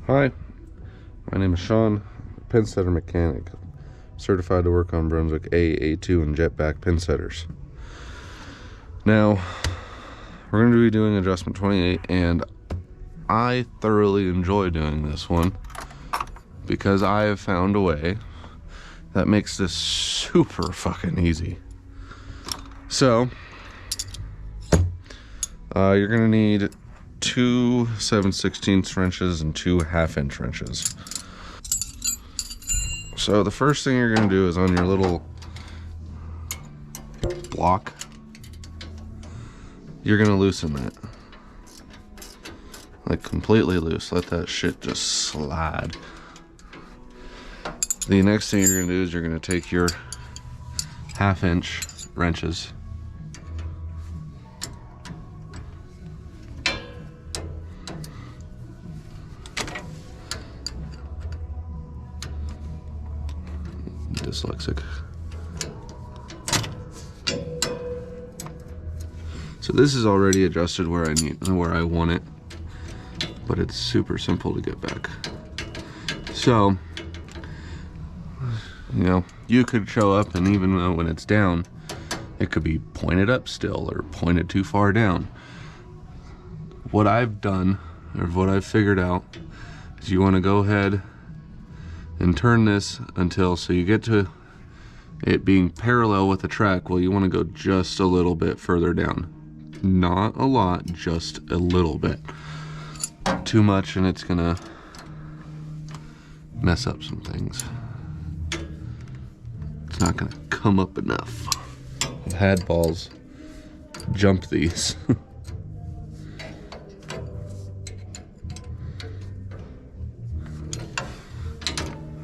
Hi, my name is Sean, Pinsetter mechanic, certified to work on Brunswick A, A2, and jetback pinsetters. Now, we're going to be doing adjustment 28, and I thoroughly enjoy doing this one because I have found a way that makes this super fucking easy. So, you're going to need 2 7/16 wrenches and 2 1/2-inch wrenches. So the first thing you're going to do is on your little block, you're going to loosen that. Like completely loose. Let that shit just slide. The next thing you're going to do is you're going to take your 1/2-inch wrenches. Dyslexic. So this is already adjusted where I want it, but it's super simple to get back. So, you know, you could show up, and even though when it's down, it could be pointed up still or pointed too far down. What I've done, or what I've figured out, is you want to go ahead and turn this until, so you get to it being parallel with the track. Well, you want to go just a little bit further down. Not a lot, just a little bit. Too much and it's gonna mess up some things. It's not gonna come up enough. I've had balls jump these.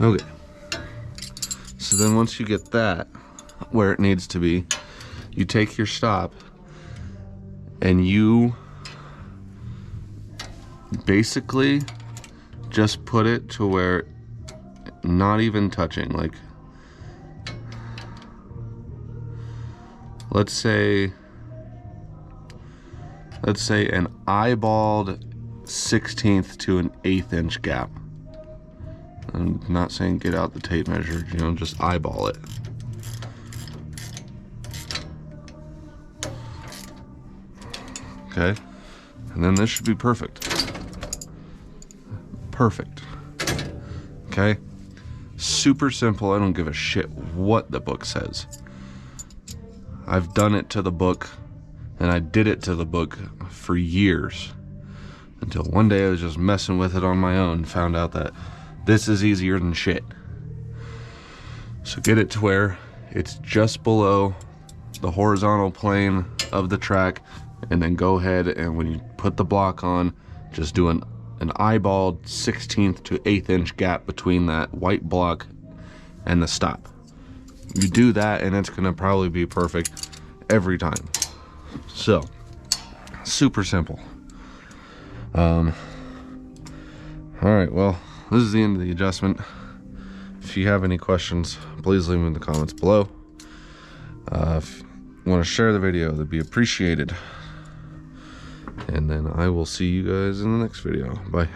Okay, so then once you get that where it needs to be, you take your stop and you basically just put it to where not even touching. Like, let's say an eyeballed 1/16 to an 1/8 inch gap. I'm not saying get out the tape measure, you know, just eyeball it. Okay, and then this should be perfect. Perfect. Okay, super simple. I don't give a shit what the book says. I've done it to the book, and I did it to the book for years, until one day I was just messing with it on my own and found out that this is easier than shit. So get it to where it's just below the horizontal plane of the track, and then go ahead and when you put the block on, just do an eyeballed 1/16 to 1/8 inch gap between that white block and the stop. You do that and it's gonna probably be perfect every time. So, super simple. Alright, well, this is the end of the adjustment. If you have any questions, please leave them in the comments below. If you want to share the video, that'd be appreciated. And then I will see you guys in the next video. Bye.